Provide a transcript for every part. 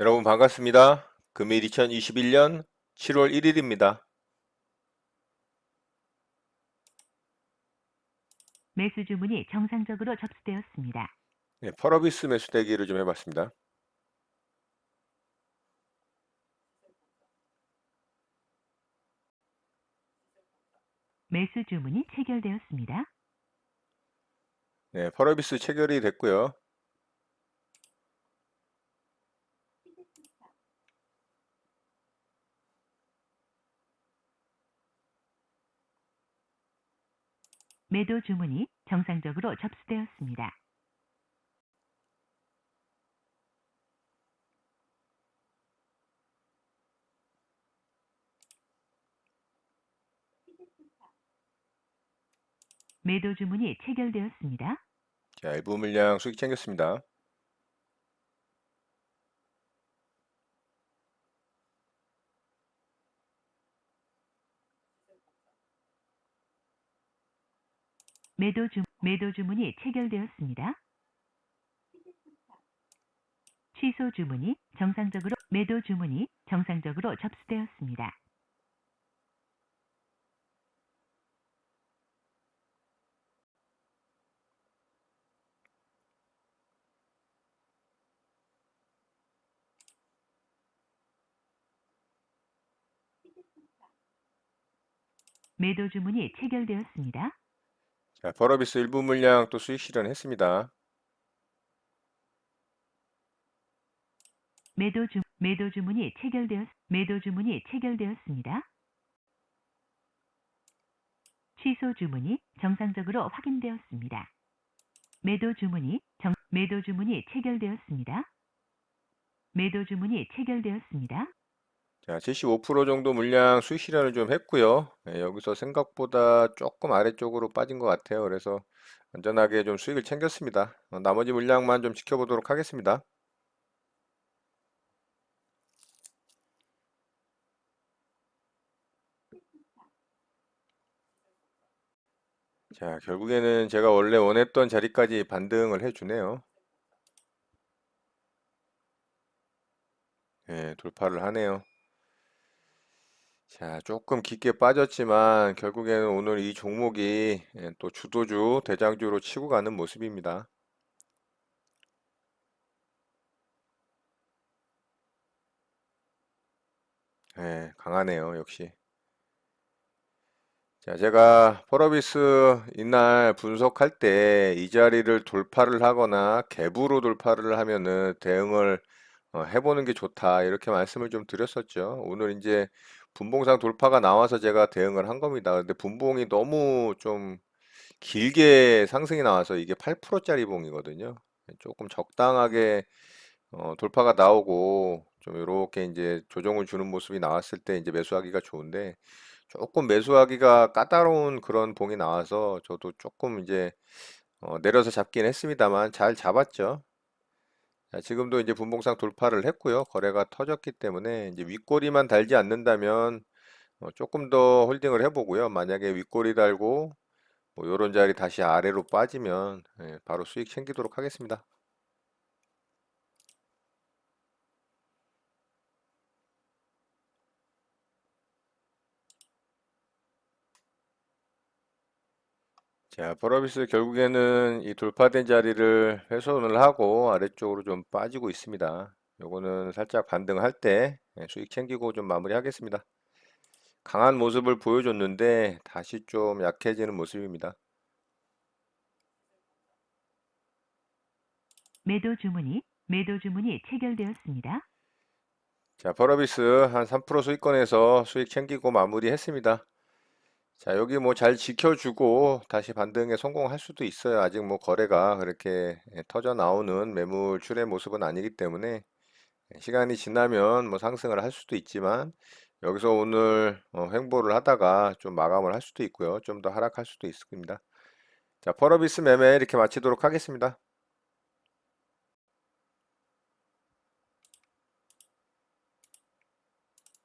여러분 반갑습니다. 금일 2021년 7월 1일입니다. 매수 주문이 정상적으로 접수되었습니다. 네, 펄어비스 매수 대기를 좀 해봤습니다. 매수 주문이 체결되었습니다. 네, 펄어비스 체결이 됐고요. 매도 주문이 정상적으로 접수되었습니다. 매도 주문이 체결되었습니다. 자, 일부 물량 수익 챙겼습니다. 매도 주문이 체결되었습니다. 취소 주문이 정상적으로 매도 주문이 정상적으로 접수되었습니다. 매도 주문이 체결되었습니다. 자, 펄어비스 일부 물량 또 수익 실현했습니다. 매도 주문이 체결되었습니다. 취소 주문이 정상적으로 확인되었습니다. 매도 주문이 체결되었습니다. 매도 주문이 체결되었습니다. 자, 75% 정도 물량 수익 실현을 좀 했고요. 네, 여기서 생각보다 조금 아래쪽으로 빠진 것 같아요. 그래서 안전하게 좀 수익을 챙겼습니다. 나머지 물량만 좀 지켜보도록 하겠습니다. 자, 결국에는 제가 원래 원했던 자리까지 반등을 해주네요. 네, 돌파를 하네요. 자, 조금 깊게 빠졌지만 결국에는 오늘 이 종목이 또 주도주, 대장주로 치고 가는 모습입니다. 강하네요, 역시. 자, 제가 펄어비스 이날 분석할 때 이 자리를 돌파를 하거나 갭으로 돌파를 하면은 대응을 해보는 게 좋다 이렇게 말씀을 좀 드렸었죠. 오늘 이제 분봉상 돌파가 나와서 제가 대응을 한 겁니다. 근데 분봉이 너무 좀 길게 상승이 나와서 이게 8%짜리 봉이거든요. 조금 적당하게 돌파가 나오고 좀 이렇게 이제 조정을 주는 모습이 나왔을 때 이제 매수하기가 좋은데 조금 매수하기가 까다로운 그런 봉이 나와서 저도 조금 이제 내려서 잡긴 했습니다만 잘 잡았죠. 자, 지금도 이제 분봉상 돌파를 했고요. 거래가 터졌기 때문에 이제 윗꼬리만 달지 않는다면 조금 더 홀딩을 해보고요. 만약에 윗꼬리 달고 뭐 요런 자리 다시 아래로 빠지면 바로 수익 챙기도록 하겠습니다. 자, 펄어비스 결국에는 이 돌파된 자리를 훼손을 하고 아래쪽으로 좀 빠지고 있습니다. 요거는 살짝 반등할 때 수익 챙기고 좀 마무리하겠습니다. 강한 모습을 보여줬는데 다시 좀 약해지는 모습입니다. 매도 주문이 체결되었습니다. 자, 펄어비스 한 3% 수익권에서 수익 챙기고 마무리했습니다. 자, 여기 뭐 잘 지켜주고 다시 반등에 성공할 수도 있어요. 아직 뭐 거래가 그렇게 터져 나오는 매물 출의 모습은 아니기 때문에 시간이 지나면 뭐 상승을 할 수도 있지만 여기서 오늘 횡보를 하다가 좀 마감을 할 수도 있고요. 좀 더 하락할 수도 있습니다. 자, 펄어비스 매매 이렇게 마치도록 하겠습니다.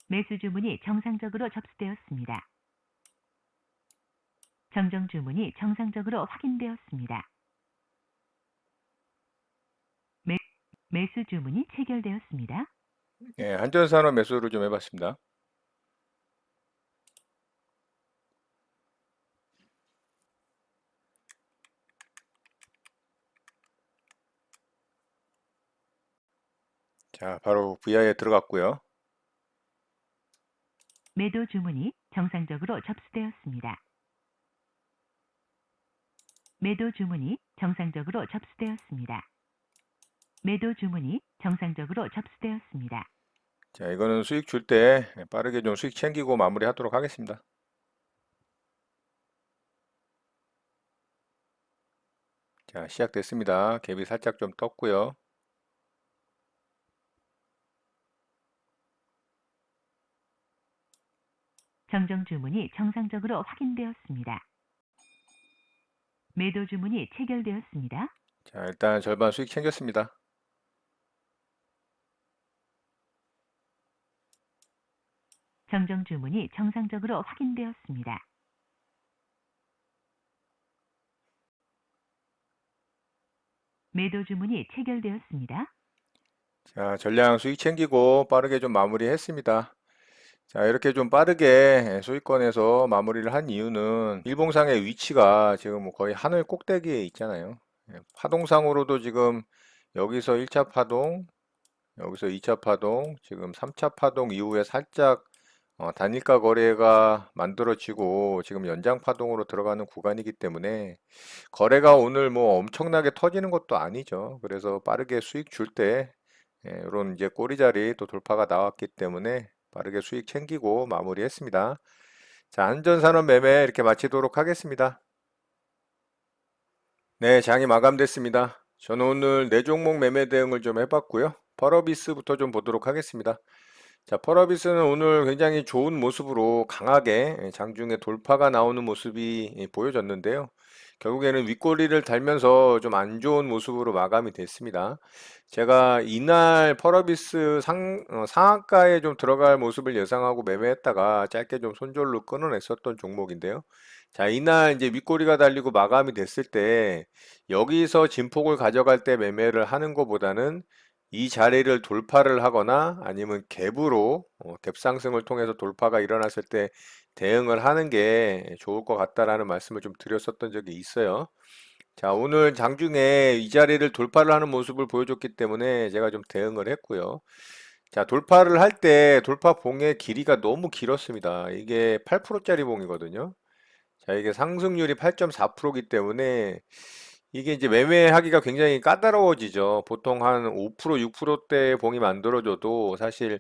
매수 주문이 정상적으로 접수되었습니다. 정정 주문이 정상적으로 확인되었습니다. 매, 매수 주문이 체결되었습니다. 예, 한전산업 매수를 좀 해봤습니다. 자, 바로 VI에 들어갔고요. 매도 주문이 정상적으로 접수되었습니다. 매도 주문이 정상적으로 접수되었습니다. 매도 주문이 정상적으로 접수되었습니다. 자, 이거는 수익 줄 때 빠르게 좀 수익 챙기고 마무리하도록 하겠습니다. 자, 시작됐습니다. 갭이 살짝 좀 떴고요. 정정 주문이 정상적으로 확인되었습니다. 매도 주문이 체결되었습니다. 자, 일단 절반 수익 챙겼습니다. 정정 주문이 정상적으로 확인되었습니다. 매도 주문이 체결되었습니다. 자, 전량 수익 챙기고 빠르게 좀 마무리했습니다. 자, 이렇게 좀 빠르게 수익권에서 마무리를 한 이유는 일봉상의 위치가 지금 뭐 거의 하늘 꼭대기에 있잖아요. 파동상으로도 지금 여기서 1차 파동, 여기서 2차 파동, 지금 3차 파동 이후에 살짝 단일가 거래가 만들어지고 지금 연장 파동으로 들어가는 구간이기 때문에 거래가 오늘 뭐 엄청나게 터지는 것도 아니죠. 그래서 빠르게 수익 줄 때 이런 이제 꼬리자리 또 돌파가 나왔기 때문에 빠르게 수익 챙기고 마무리했습니다. 자, 안전산업 매매 이렇게 마치도록 하겠습니다. 네, 장이 마감됐습니다. 저는 오늘 네 종목 매매 대응을 좀 해봤고요. 펄어비스부터 좀 보도록 하겠습니다. 자, 펄어비스는 오늘 굉장히 좋은 모습으로 강하게 장중에 돌파가 나오는 모습이 보여졌는데요. 결국에는 윗꼬리를 달면서 좀 안 좋은 모습으로 마감이 됐습니다. 제가 이날 펄어비스 상한가에 좀 들어갈 모습을 예상하고 매매했다가 짧게 좀 손절로 끊어냈었던 종목인데요. 자, 이날 이제 윗꼬리가 달리고 마감이 됐을 때 여기서 진폭을 가져갈 때 매매를 하는 것보다는 이 자리를 돌파를 하거나 아니면 갭으로 갭 상승을 통해서 돌파가 일어났을 때 대응을 하는 게 좋을 것 같다라는 말씀을 좀 드렸었던 적이 있어요. 자, 오늘 장중에 이 자리를 돌파를 하는 모습을 보여줬기 때문에 제가 좀 대응을 했고요. 자, 돌파를 할 때 돌파 봉의 길이가 너무 길었습니다. 이게 8%짜리 봉이거든요. 자, 이게 상승률이 8.4%이기 때문에 이게 이제 매매하기가 굉장히 까다로워지죠. 보통 한 5%, 6%대 봉이 만들어져도 사실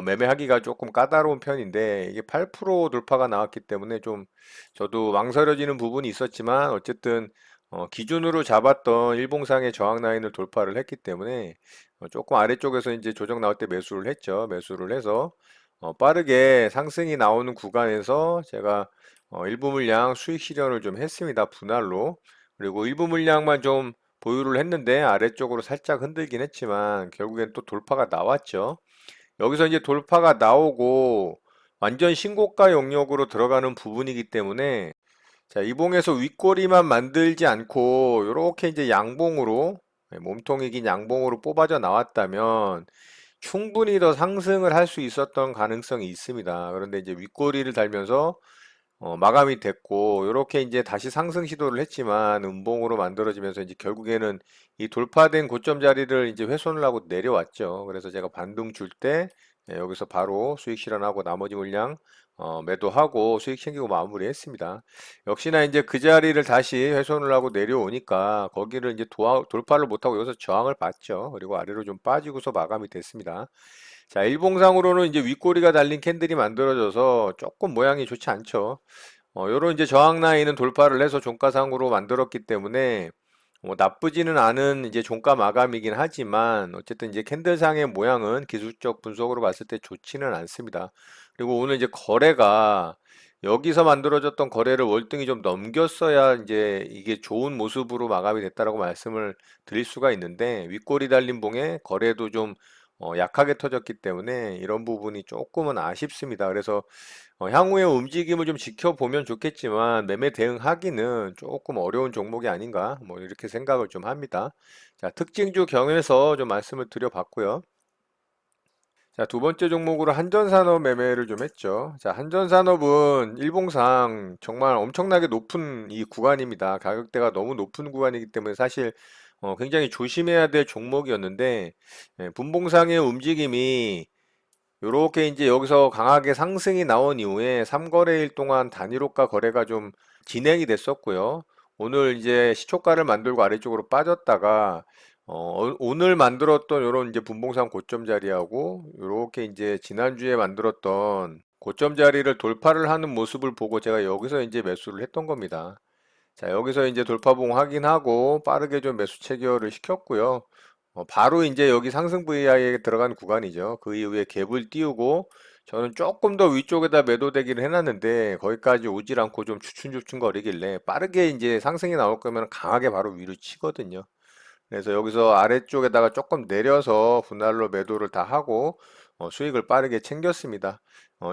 매매하기가 조금 까다로운 편인데 이게 8% 돌파가 나왔기 때문에 좀 저도 망설여지는 부분이 있었지만 어쨌든 기준으로 잡았던 일봉상의 저항 라인을 돌파를 했기 때문에 조금 아래쪽에서 이제 조정 나올 때 매수를 했죠. 매수를 해서 빠르게 상승이 나오는 구간에서 제가 일부 물량 수익 실현을 좀 했습니다. 분할로. 그리고 일부 물량만 좀 보유를 했는데 아래쪽으로 살짝 흔들긴 했지만 결국엔 또 돌파가 나왔죠. 여기서 이제 돌파가 나오고 완전 신고가 영역으로 들어가는 부분이기 때문에 자, 이봉에서 윗꼬리만 만들지 않고 이렇게 이제 양봉으로 몸통이 긴 양봉으로 뽑아져 나왔다면 충분히 더 상승을 할 수 있었던 가능성이 있습니다. 그런데 이제 윗꼬리를 달면서 마감이 됐고 이렇게 이제 다시 상승 시도를 했지만 음봉으로 만들어지면서 이제 결국에는 이 돌파된 고점 자리를 이제 훼손을 하고 내려왔죠. 그래서 제가 반등 줄 때 여기서 바로 수익 실현하고 나머지 물량 매도하고 수익 챙기고 마무리했습니다. 역시나 이제 그 자리를 다시 훼손을 하고 내려오니까 거기를 이제 돌파를 못하고 여기서 저항을 받죠. 그리고 아래로 좀 빠지고서 마감이 됐습니다. 자, 일봉상으로는 이제 윗꼬리가 달린 캔들이 만들어져서 조금 모양이 좋지 않죠. 요런 이제 저항 라인은 돌파를 해서 종가상으로 만들었기 때문에 나쁘지는 않은 이제 종가 마감이긴 하지만 어쨌든 이제 캔들상의 모양은 기술적 분석으로 봤을 때 좋지는 않습니다. 그리고 오늘 이제 거래가 여기서 만들어졌던 거래를 월등히 좀 넘겼어야 이제 이게 좋은 모습으로 마감이 됐다라고 말씀을 드릴 수가 있는데 윗꼬리 달린 봉에 거래도 좀 약하게 터졌기 때문에 이런 부분이 조금은 아쉽습니다. 그래서 향후의 움직임을 좀 지켜보면 좋겠지만 매매 대응하기는 조금 어려운 종목이 아닌가 뭐 이렇게 생각을 좀 합니다. 자, 특징주 경에서 좀 말씀을 드려봤고요. 자, 두 번째 종목으로 한전산업 매매를 좀 했죠. 자, 한전산업은 일봉상 정말 엄청나게 높은 이 구간입니다. 가격대가 너무 높은 구간이기 때문에 사실 굉장히 조심해야 될 종목이었는데 분봉상의 움직임이 요렇게 이제 여기서 강하게 상승이 나온 이후에 3거래일 동안 단일호가 거래가 좀 진행이 됐었고요. 오늘 이제 시초가를 만들고 아래쪽으로 빠졌다가 오늘 만들었던 요런 이제 분봉상 고점 자리하고 요렇게 이제 지난주에 만들었던 고점 자리를 돌파를 하는 모습을 보고 제가 여기서 이제 매수를 했던 겁니다. 자, 여기서 이제 돌파봉 확인하고 빠르게 좀 매수 체결을 시켰고요. 바로 이제 여기 상승 VI에 들어간 구간이죠. 그 이후에 갭을 띄우고 저는 조금 더 위쪽에다 매도 대기를 해놨는데 거기까지 오질 않고 좀 주춤주춤 거리길래 빠르게 이제 상승이 나올 거면 강하게 바로 위로 치거든요. 그래서 여기서 아래쪽에다가 조금 내려서 분할로 매도를 다 하고 수익을 빠르게 챙겼습니다.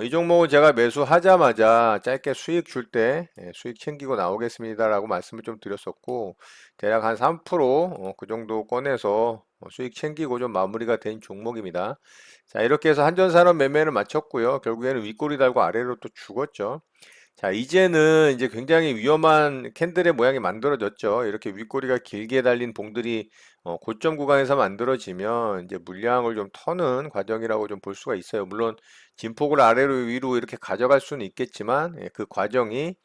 이 종목은 제가 매수하자마자 짧게 수익 줄 때 수익 챙기고 나오겠습니다라고 말씀을 좀 드렸었고 대략 한 3%그 정도 꺼내서 수익 챙기고 좀 마무리가 된 종목입니다. 자, 이렇게 해서 한전산업 매매를 마쳤고요. 결국에는 윗꼬리 달고 아래로 또 죽었죠. 자, 이제는 이제 굉장히 위험한 캔들의 모양이 만들어졌죠. 이렇게 윗꼬리가 길게 달린 봉들이 고점 구간에서 만들어지면 이제 물량을 좀 터는 과정이라고 좀 볼 수가 있어요. 물론 진폭을 아래로 위로 이렇게 가져갈 수는 있겠지만 그 과정이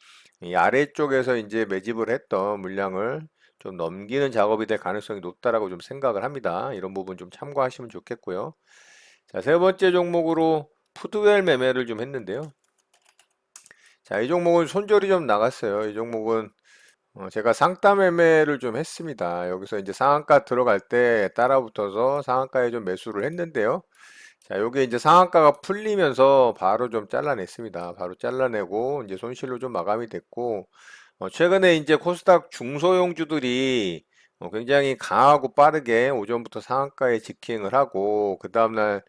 이 아래쪽에서 이제 매집을 했던 물량을 좀 넘기는 작업이 될 가능성이 높다라고 좀 생각을 합니다. 이런 부분 좀 참고하시면 좋겠고요. 자, 세 번째 종목으로 푸드웰 매매를 좀 했는데요. 자, 이 종목은 손절이 좀 나갔어요. 이 종목은 제가 상따 매매를 좀 했습니다. 여기서 이제 상한가 들어갈 때 따라붙어서 상한가에 좀 매수를 했는데요. 자, 요게 이제 상한가가 풀리면서 바로 좀 잘라냈습니다. 바로 잘라내고 이제 손실로 좀 마감이 됐고, 최근에 이제 코스닥 중소형주들이 굉장히 강하고 빠르게 오전부터 상한가에 직행을 하고, 그 다음날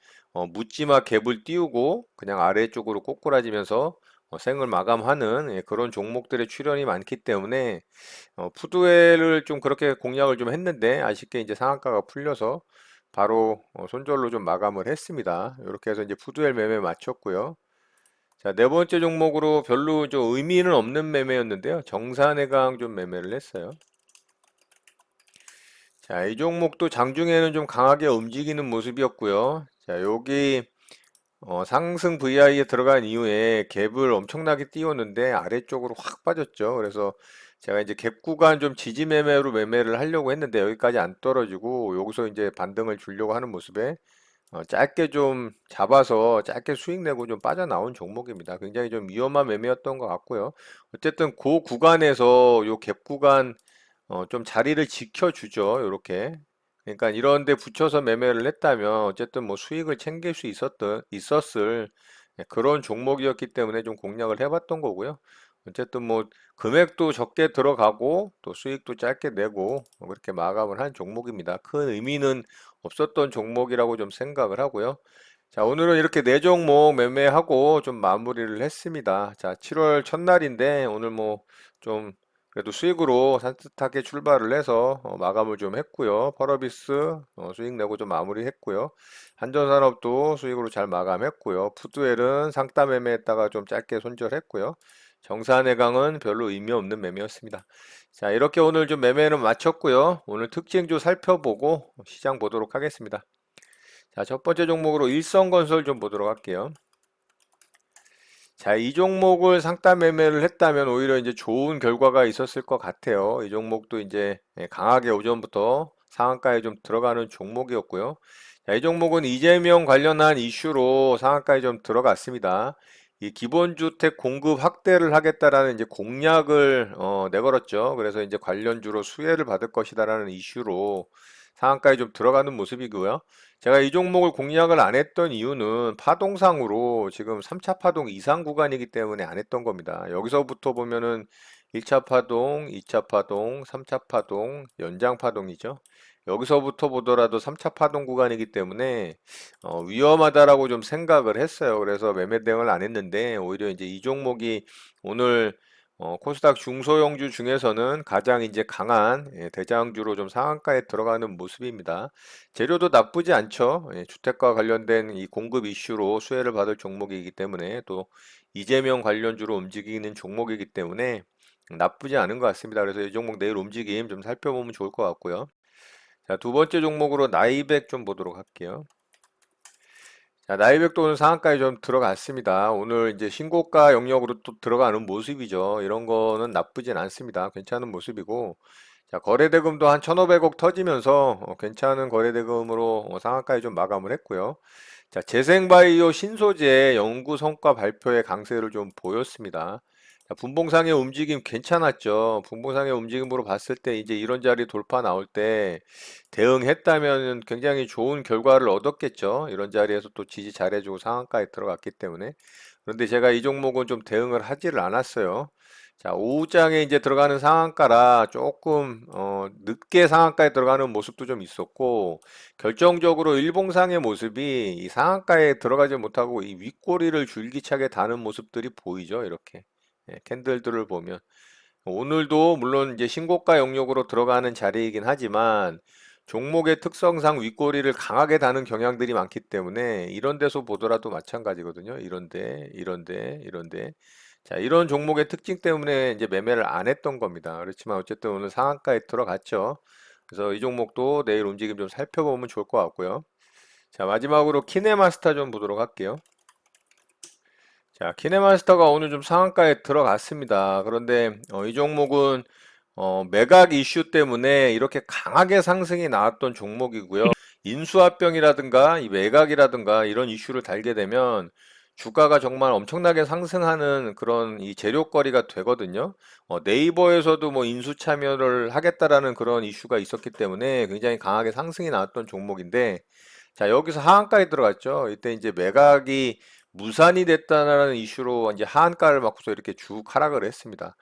묻지마 갭을 띄우고 그냥 아래쪽으로 꼬꾸라지면서 생을 마감하는 그런 종목들의 출현이 많기 때문에 푸드웰을 좀 그렇게 공략을 좀 했는데 아쉽게 이제 상한가가 풀려서 바로 손절로 좀 마감을 했습니다. 이렇게 해서 이제 푸드웰 매매 마쳤고요. 자, 네 번째 종목으로 별로 좀 의미는 없는 매매였는데요. 정산해강 좀 매매를 했어요. 자, 이 종목도 장중에는 좀 강하게 움직이는 모습이었고요. 자, 여기 상승 VI에 들어간 이후에 갭을 엄청나게 띄웠는데 아래쪽으로 확 빠졌죠. 그래서 제가 이제 갭 구간 좀 지지 매매로 매매를 하려고 했는데 여기까지 안 떨어지고 여기서 이제 반등을 주려고 하는 모습에 짧게 좀 잡아서 짧게 수익 내고 좀 빠져나온 종목입니다. 굉장히 좀 위험한 매매였던 것 같고요. 어쨌든 그 구간에서 요 갭 구간 좀 자리를 지켜주죠. 요렇게. 그러니까 이런 데 붙여서 매매를 했다면 어쨌든 뭐 수익을 챙길 수 있었을 그런 종목이었기 때문에 좀 공략을 해봤던 거고요. 어쨌든 뭐 금액도 적게 들어가고 또 수익도 짧게 내고 그렇게 마감을 한 종목입니다. 큰 의미는 없었던 종목이라고 좀 생각을 하고요. 자, 오늘은 이렇게 네 종목 매매하고 좀 마무리를 했습니다. 자, 7월 첫날인데 오늘 뭐 좀 그래도 수익으로 산뜻하게 출발을 해서 마감을 좀 했고요. 펄어비스 수익 내고 좀 마무리했고요. 한전산업도 수익으로 잘 마감했고요. 푸드웰은 상따 매매했다가 좀 짧게 손절했고요. 정산해강은 별로 의미 없는 매매였습니다. 자, 이렇게 오늘 좀 매매는 마쳤고요. 오늘 특징 좀 살펴보고 시장 보도록 하겠습니다. 자, 첫 번째 종목으로 일성건설 좀 보도록 할게요. 자, 이 종목을 상따 매매를 했다면 오히려 이제 좋은 결과가 있었을 것 같아요. 이 종목도 이제 강하게 오전부터 상한가에 좀 들어가는 종목이었고요. 자, 이 종목은 이재명 관련한 이슈로 상한가에 좀 들어갔습니다. 이 기본주택 공급 확대를 하겠다라는 이제 공약을 내걸었죠. 그래서 이제 관련주로 수혜를 받을 것이다라는 이슈로 상한가에 좀 들어가는 모습이고요. 제가 이 종목을 공략을 안 했던 이유는 파동상으로 지금 3차 파동 이상 구간이기 때문에 안 했던 겁니다. 여기서부터 보면은 1차 파동, 2차 파동, 3차 파동, 연장 파동이죠. 여기서부터 보더라도 3차 파동 구간이기 때문에 위험하다라고 좀 생각을 했어요. 그래서 매매 대응을 안 했는데 오히려 이제 이 종목이 오늘 코스닥 중소형주 중에서는 가장 이제 강한 대장주로 좀 상한가에 들어가는 모습입니다. 재료도 나쁘지 않죠. 주택과 관련된 이 공급 이슈로 수혜를 받을 종목이기 때문에 또 이재명 관련주로 움직이는 종목이기 때문에 나쁘지 않은 것 같습니다. 그래서 이 종목 내일 움직임 좀 살펴보면 좋을 것 같고요. 자, 두 번째 종목으로 나이백 좀 보도록 할게요. 자, 나이백도 오늘 상한가에 좀 들어갔습니다. 오늘 이제 신고가 영역으로 또 들어가는 모습이죠. 이런 거는 나쁘진 않습니다. 괜찮은 모습이고, 자, 거래대금도 한 1,500억 터지면서 괜찮은 거래대금으로 상한가에 좀 마감을 했고요. 자, 재생바이오 신소재 연구 성과 발표에 강세를 좀 보였습니다. 자, 분봉상의 움직임 괜찮았죠. 분봉상의 움직임으로 봤을 때 이제 이런 자리 돌파 나올 때 대응했다면 굉장히 좋은 결과를 얻었겠죠. 이런 자리에서 또 지지 잘해주고 상한가에 들어갔기 때문에. 그런데 제가 이 종목은 좀 대응을 하지를 않았어요. 자, 오후장에 이제 들어가는 상한가라 조금 늦게 상한가에 들어가는 모습도 좀 있었고, 결정적으로 일봉상의 모습이 이 상한가에 들어가지 못하고 이 윗꼬리를 줄기차게 다는 모습들이 보이죠. 이렇게 캔들들을 보면 오늘도 물론 이제 신고가 영역으로 들어가는 자리이긴 하지만 종목의 특성상 윗꼬리를 강하게 다는 경향들이 많기 때문에 이런 데서 보더라도 마찬가지거든요. 이런데. 자, 이런 종목의 특징 때문에 이제 매매를 안 했던 겁니다. 그렇지만 어쨌든 오늘 상한가에 들어갔죠. 그래서 이 종목도 내일 움직임 좀 살펴보면 좋을 것 같고요. 자, 마지막으로 키네마스터 좀 보도록 할게요. 자, 키네마스터가 오늘 좀 상한가에 들어갔습니다. 그런데 이 종목은 매각 이슈 때문에 이렇게 강하게 상승이 나왔던 종목이고요. 인수합병이라든가 이 매각이라든가 이런 이슈를 달게 되면 주가가 정말 엄청나게 상승하는 그런 이 재료거리가 되거든요. 네이버에서도 뭐 인수 참여를 하겠다라는 그런 이슈가 있었기 때문에 굉장히 강하게 상승이 나왔던 종목인데 자, 여기서 하한가에 들어갔죠. 이때 이제 매각이 무산이 됐다는 이슈로 이제 하한가를 맞고서 이렇게 쭉 하락을 했습니다.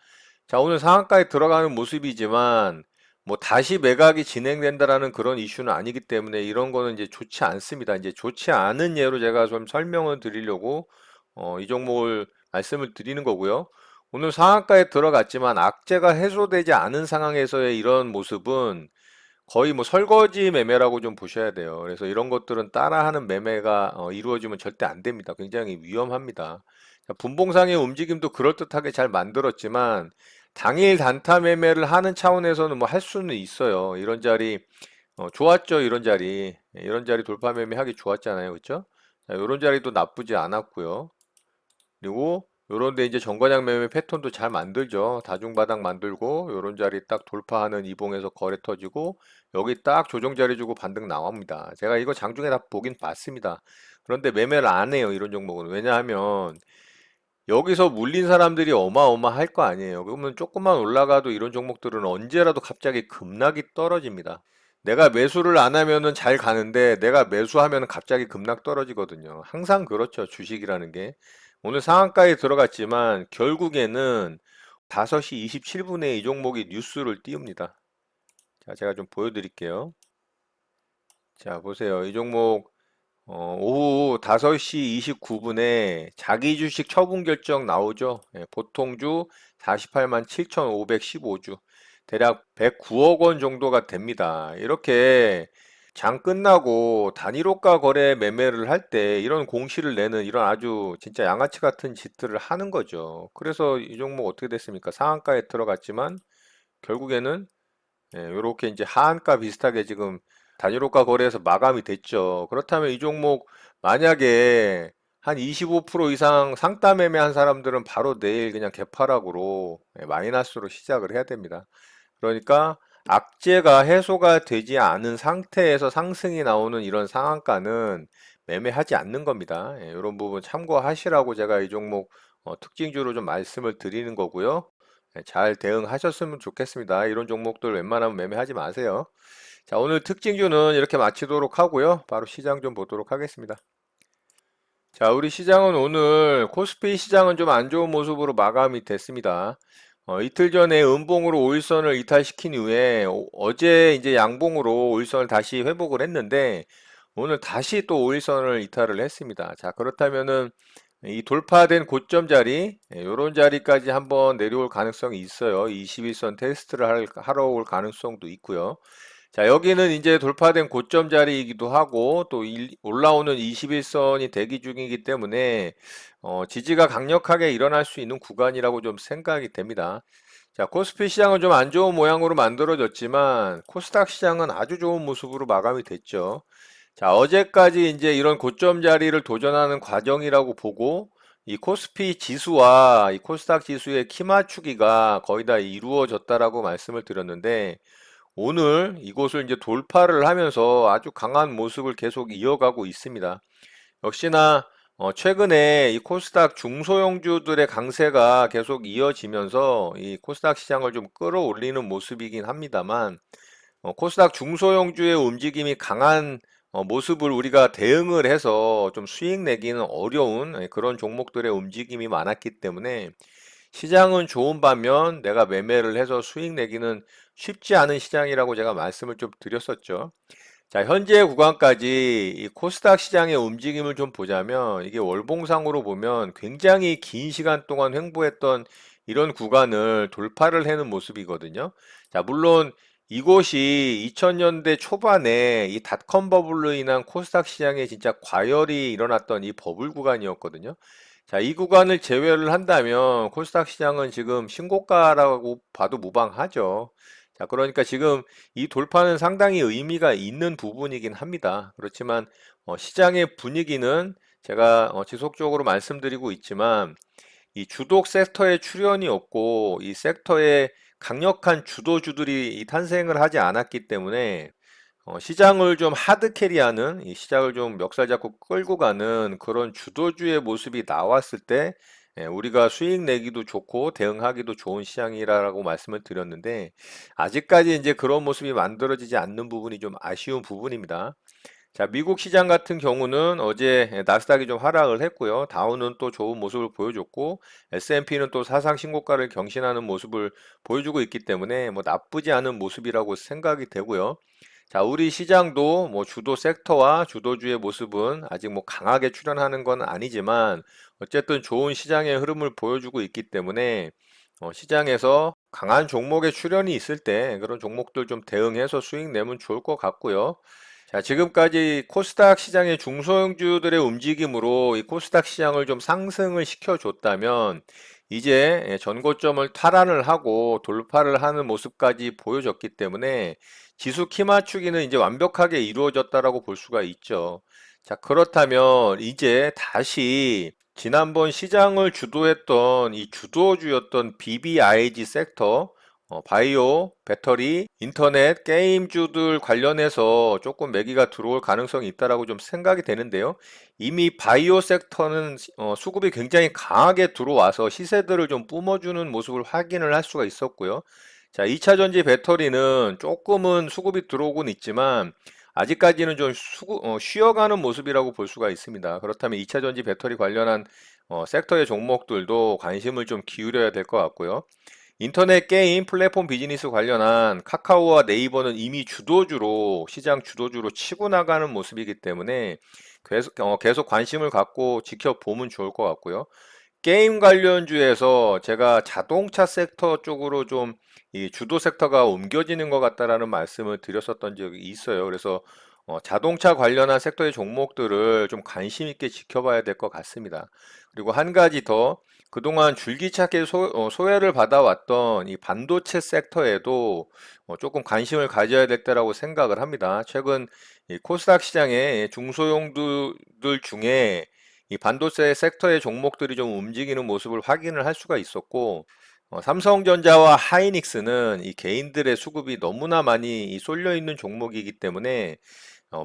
자, 오늘 상한가에 들어가는 모습이지만 뭐 다시 매각이 진행된다라는 그런 이슈는 아니기 때문에 이런 거는 이제 좋지 않습니다. 이제 좋지 않은 예로 제가 좀 설명을 드리려고 이 종목을 말씀을 드리는 거고요. 오늘 상한가에 들어갔지만 악재가 해소되지 않은 상황에서의 이런 모습은 거의 뭐 설거지 매매라고 좀 보셔야 돼요. 그래서 이런 것들은 따라하는 매매가 이루어지면 절대 안 됩니다. 굉장히 위험합니다. 자, 분봉상의 움직임도 그럴듯하게 잘 만들었지만 당일 단타 매매를 하는 차원에서는 뭐 할 수는 있어요. 이런 자리 좋았죠. 이런 자리 돌파 매매하기 좋았잖아요. 그렇죠? 자, 이런 자리도 나쁘지 않았고요. 그리고 요런데 이제 정거장 매매 패턴도 잘 만들죠. 다중바닥 만들고 요런 자리 딱 돌파하는 이봉에서 거래 터지고 여기 딱 조정 자리 주고 반등 나옵니다. 제가 이거 장중에 다 보긴 봤습니다. 그런데 매매를 안 해요. 이런 종목은. 왜냐하면 여기서 물린 사람들이 어마어마할 거 아니에요. 그러면 조금만 올라가도 이런 종목들은 언제라도 갑자기 급락이 떨어집니다. 내가 매수를 안 하면은 잘 가는데 내가 매수하면은 갑자기 급락 떨어지거든요. 항상 그렇죠. 주식이라는 게. 오늘 상한가에 들어갔지만 결국에는 5시 27분에 이 종목이 뉴스를 띄웁니다. 자, 제가 좀 보여드릴게요. 자, 보세요. 이 종목 오후 5시 29분에 자기 주식 처분 결정 나오죠. 보통주 48만 7,515주. 대략 109억 원 정도가 됩니다. 이렇게 장 끝나고 단일호가 거래 매매를 할 때 이런 공시를 내는 이런 아주 진짜 양아치 같은 짓들을 하는 거죠. 그래서 이 종목 어떻게 됐습니까? 상한가에 들어갔지만 결국에는 이렇게 이제 하한가 비슷하게 지금 단일호가 거래에서 마감이 됐죠. 그렇다면 이 종목 만약에 한 25% 이상 상따 매매한 사람들은 바로 내일 그냥 개파락으로 마이너스로 시작을 해야 됩니다. 그러니까 악재가 해소가 되지 않은 상태에서 상승이 나오는 이런 상한가는 매매하지 않는 겁니다. 이런 부분 참고하시라고 제가 이 종목 특징주로 좀 말씀을 드리는 거고요. 잘 대응하셨으면 좋겠습니다. 이런 종목들 웬만하면 매매하지 마세요. 자, 오늘 특징주는 이렇게 마치도록 하고요. 바로 시장 좀 보도록 하겠습니다. 자, 우리 시장은 오늘 코스피 시장은 좀 안 좋은 모습으로 마감이 됐습니다. 이틀 전에 음봉으로 5일선을 이탈시킨 이후에 어제 이제 양봉으로 5일선을 다시 회복을 했는데 오늘 다시 또 5일선을 이탈을 했습니다. 자, 그렇다면은 이 돌파된 고점 자리, 이런 자리까지 한번 내려올 가능성이 있어요. 21선 테스트를 하러 올 가능성도 있고요. 자, 여기는 이제 돌파된 고점 자리이기도 하고 또 올라오는 21선이 대기 중이기 때문에 지지가 강력하게 일어날 수 있는 구간이라고 좀 생각이 됩니다. 자, 코스피 시장은 좀 안 좋은 모양으로 만들어졌지만 코스닥 시장은 아주 좋은 모습으로 마감이 됐죠. 자, 어제까지 이제 이런 고점 자리를 도전하는 과정이라고 보고 이 코스피 지수와 이 코스닥 지수의 키 맞추기가 거의 다 이루어졌다라고 말씀을 드렸는데 오늘 이곳을 이제 돌파를 하면서 아주 강한 모습을 계속 이어가고 있습니다. 역시나 최근에 이 코스닥 중소형주들의 강세가 계속 이어지면서 이 코스닥 시장을 좀 끌어올리는 모습이긴 합니다만 코스닥 중소형주의 움직임이 강한 모습을 우리가 대응을 해서 좀 수익 내기는 어려운 그런 종목들의 움직임이 많았기 때문에 시장은 좋은 반면 내가 매매를 해서 수익 내기는 쉽지 않은 시장이라고 제가 말씀을 좀 드렸었죠. 자, 현재 구간까지 이 코스닥 시장의 움직임을 좀 보자면 이게 월봉상으로 보면 굉장히 긴 시간 동안 횡보했던 이런 구간을 돌파를 해는 모습이거든요. 자, 물론 이곳이 2000년대 초반에 이 닷컴 버블로 인한 코스닥 시장에 진짜 과열이 일어났던 이 버블 구간이었거든요. 자, 이 구간을 제외를 한다면 코스닥 시장은 지금 신고가라고 봐도 무방하죠. 자, 그러니까 지금 이 돌파는 상당히 의미가 있는 부분이긴 합니다. 그렇지만 시장의 분위기는 제가 지속적으로 말씀드리고 있지만 이 주독 섹터의 출현이 없고 이 섹터에 강력한 주도주들이 이 탄생을 하지 않았기 때문에 시장을 좀 하드캐리하는 이 시장을 좀 멱살 잡고 끌고 가는 그런 주도주의 모습이 나왔을 때 우리가 수익 내기도 좋고 대응하기도 좋은 시장이라고 말씀을 드렸는데 아직까지 이제 그런 모습이 만들어지지 않는 부분이 좀 아쉬운 부분입니다. 자, 미국 시장 같은 경우는 어제 나스닥이 좀 하락을 했고요. 다우는 또 좋은 모습을 보여줬고 S&P는 또 사상 신고가를 경신하는 모습을 보여주고 있기 때문에 뭐 나쁘지 않은 모습이라고 생각이 되고요. 자, 우리 시장도 뭐 주도 섹터와 주도주의 모습은 아직 뭐 강하게 출현하는 건 아니지만 어쨌든 좋은 시장의 흐름을 보여주고 있기 때문에 시장에서 강한 종목의 출현이 있을 때 그런 종목들 좀 대응해서 수익 내면 좋을 것 같고요. 자, 지금까지 코스닥 시장의 중소형주들의 움직임으로 이 코스닥 시장을 좀 상승을 시켜줬다면 이제 전고점을 탈환을 하고 돌파를 하는 모습까지 보여줬기 때문에 지수 키 맞추기는 이제 완벽하게 이루어졌다라고 볼 수가 있죠. 자, 그렇다면 이제 다시 지난번 시장을 주도했던 이 주도주였던 BBIG 섹터, 바이오, 배터리, 인터넷, 게임주들 관련해서 조금 매기가 들어올 가능성이 있다라고 좀 생각이 되는데요. 이미 바이오 섹터는 수급이 굉장히 강하게 들어와서 시세들을 좀 뿜어주는 모습을 확인을 할 수가 있었고요. 자, 2차전지 배터리는 조금은 수급이 들어오곤 있지만 아직까지는 좀 쉬어가는 모습이라고 볼 수가 있습니다. 그렇다면 2차전지 배터리 관련한 섹터의 종목들도 관심을 좀 기울여야 될 것 같고요. 인터넷 게임 플랫폼 비즈니스 관련한 카카오와 네이버는 이미 주도주로 시장 주도주로 치고 나가는 모습이기 때문에 계속 관심을 갖고 지켜보면 좋을 것 같고요. 게임 관련주에서 제가 자동차 섹터 쪽으로 좀 이 주도 섹터가 옮겨지는 것 같다라는 말씀을 드렸었던 적이 있어요. 그래서 자동차 관련한 섹터의 종목들을 좀 관심 있게 지켜봐야 될 것 같습니다. 그리고 한 가지 더 그동안 줄기차게 소외를 받아왔던 이 반도체 섹터에도 조금 관심을 가져야 될 때라고 생각을 합니다. 최근 이 코스닥 시장의 중소형주들 중에 이 반도체 섹터의 종목들이 좀 움직이는 모습을 확인을 할 수가 있었고, 삼성전자와 하이닉스는 이 개인들의 수급이 너무나 많이 쏠려 있는 종목이기 때문에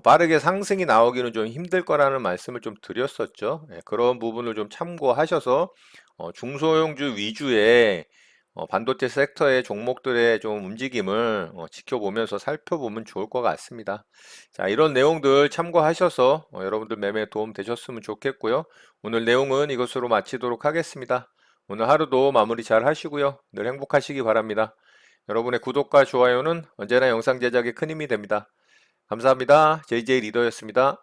빠르게 상승이 나오기는 좀 힘들 거라는 말씀을 좀 드렸었죠. 예, 그런 부분을 좀 참고하셔서 중소형주 위주의 반도체 섹터의 종목들의 좀 움직임을 지켜보면서 살펴보면 좋을 것 같습니다. 자, 이런 내용들 참고하셔서 여러분들 매매에 도움 되셨으면 좋겠고요. 오늘 내용은 이것으로 마치도록 하겠습니다. 오늘 하루도 마무리 잘 하시고요. 늘 행복하시기 바랍니다. 여러분의 구독과 좋아요는 언제나 영상 제작에 큰 힘이 됩니다. 감사합니다. JJ 리더였습니다.